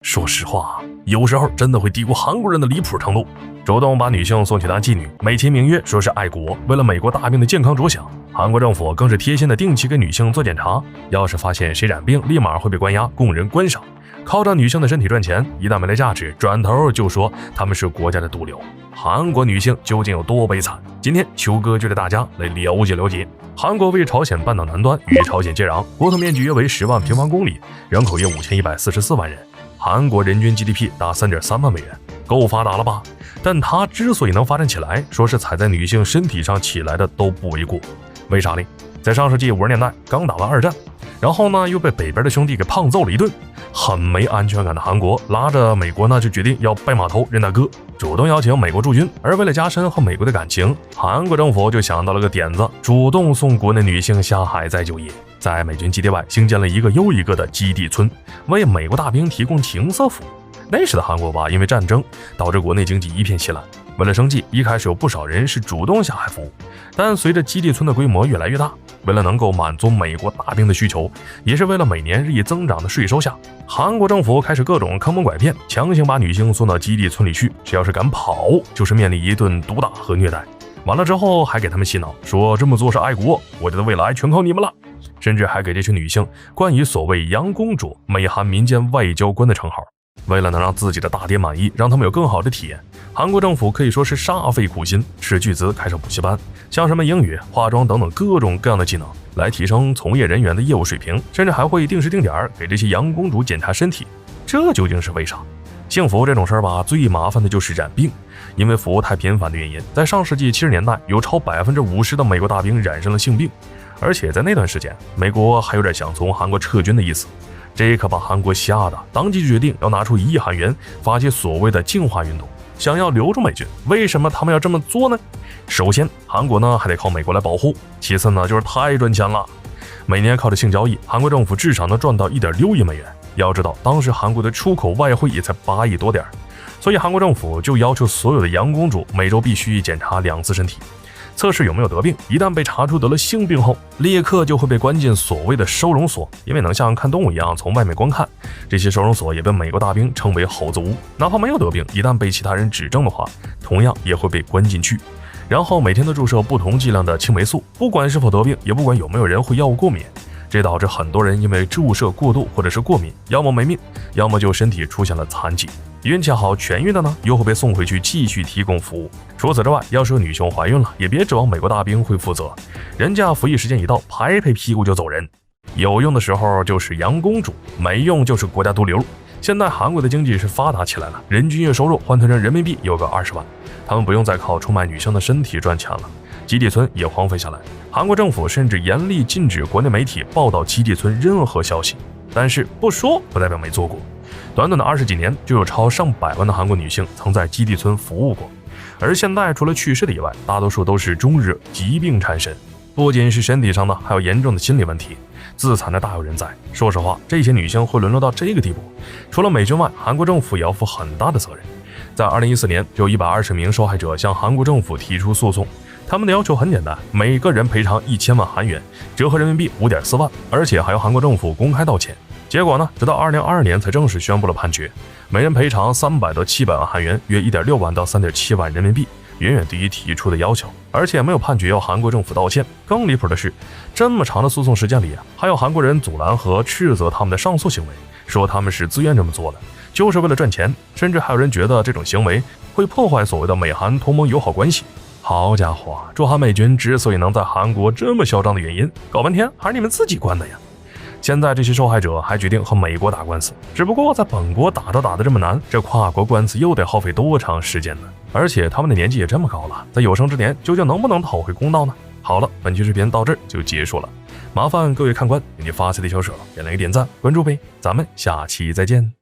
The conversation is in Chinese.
说实话，有时候真的会低估韩国人的离谱程度，主动把女性送去当妓女，美其名曰说是爱国，为了美国大兵的健康着想。韩国政府更是贴心的定期给女性做检查，要是发现谁染病，立马会被关押，供人观赏。靠着女性的身体赚钱，一旦没了价值，转头就说他们是国家的毒瘤。韩国女性究竟有多悲惨？今天秋哥就带大家来了解了解。韩国位朝鲜半岛南端，与朝鲜接壤，国土面积约为10万平方公里，人口约5144万人。韩国人均 GDP 达3.3万美元，够发达了吧？但它之所以能发展起来，说是踩在女性身体上起来的都不为过。为啥呢？在上世纪50年代刚打完2战，然后呢又被北边的兄弟给胖揍了一顿，很没安全感的韩国拉着美国呢就决定要拜码头认大哥，主动邀请美国驻军。而为了加深和美国的感情，韩国政府就想到了个点子，主动送国内女性下海再就业，在美军基地外兴建了一个又一个的基地村，为美国大兵提供情色服务。那时的韩国吧，因为战争导致国内经济一片稀烂，为了生计，一开始有不少人是主动下海服务，但随着基地村的规模越来越大，为了能够满足美国大兵的需求，也是为了每年日益增长的税收下，韩国政府开始各种坑蒙拐骗，强行把女性送到基地村里去，只要是敢跑，就是面临一顿毒打和虐待。完了之后还给他们洗脑，说这么做是爱国，国家的未来全靠你们了，甚至还给这群女性冠以所谓洋公主、美韩民间外交官的称号。为了能让自己的大爹满意，让他们有更好的体验，韩国政府可以说是煞费苦心，斥巨资开设补习班，像什么英语、化妆等等各种各样的技能，来提升从业人员的业务水平，甚至还会定时定点给这些洋公主检查身体。这究竟是为啥？性服务这种事儿吧，最麻烦的就是染病，因为服务太频繁的原因，在上世纪70年代，有超50%的美国大兵染上了性病，而且在那段时间，美国还有点想从韩国撤军的意思。这可把韩国吓得当即决定要拿出1亿韩元，发起所谓的净化运动，想要留住美军。为什么他们要这么做呢？首先，韩国呢还得靠美国来保护；其次呢，就是太赚钱了。每年靠着性交易，韩国政府至少能赚到1.6亿美元。要知道，当时韩国的出口外汇也才8亿多点，所以韩国政府就要求所有的洋公主每周必须检查2次身体，测试有没有得病。一旦被查出得了性病后，立刻就会被关进所谓的收容所，因为能像看动物一样从外面观看。这些收容所也被美国大兵称为猴子屋，哪怕没有得病，一旦被其他人指证的话，同样也会被关进去。然后每天都注射不同剂量的青霉素，不管是否得病，也不管有没有人会药物过敏。这导致很多人因为注射过度或者是过敏，要么没命，要么就身体出现了残疾。运气好痊愈的呢，又会被送回去继续提供服务。除此之外，要是女性怀孕了，也别指望美国大兵会负责，人家服役时间一到，拍拍屁股就走人。有用的时候就是洋公主，没用就是国家毒瘤。现在韩国的经济是发达起来了，人均月收入换算成人民币有个20万，他们不用再靠出卖女性的身体赚钱了。基地村也荒废下来，韩国政府甚至严厉禁止国内媒体报道基地村任何消息。但是不说不代表没做过，短短的20几年，就有超上百万的韩国女性曾在基地村服务过。而现在除了去世的以外，大多数都是中日疾病缠身，不仅是身体上的，还有严重的心理问题，自残的大有人在。说实话，这些女性会沦落到这个地步，除了美军外，韩国政府也要负很大的责任。在2014年，就有120名受害者向韩国政府提出诉讼，他们的要求很简单，每个人赔偿1000万韩元，折合人民币5.4万，而且还要韩国政府公开道歉。结果呢，直到2022年才正式宣布了判决，每人赔偿300到700万韩元，约1.6万到3.7万人民币，远远低于提出的要求，而且没有判决要韩国政府道歉。更离谱的是，这么长的诉讼时间里，还有韩国人阻拦和斥责他们的上诉行为，说他们是自愿这么做的，就是为了赚钱，甚至还有人觉得这种行为会破坏所谓的美韩同盟友好关系。好家伙，驻韩美军之所以能在韩国这么嚣张的原因，搞半天还是你们自己关的呀！现在这些受害者还决定和美国打官司，只不过在本国打得这么难，这跨国官司又得耗费多长时间呢？而且他们的年纪也这么高了，在有生之年究竟能不能讨回公道呢？好了，本期视频到这儿就结束了，麻烦各位看官给你发财的小手点了一个点赞关注呗，咱们下期再见。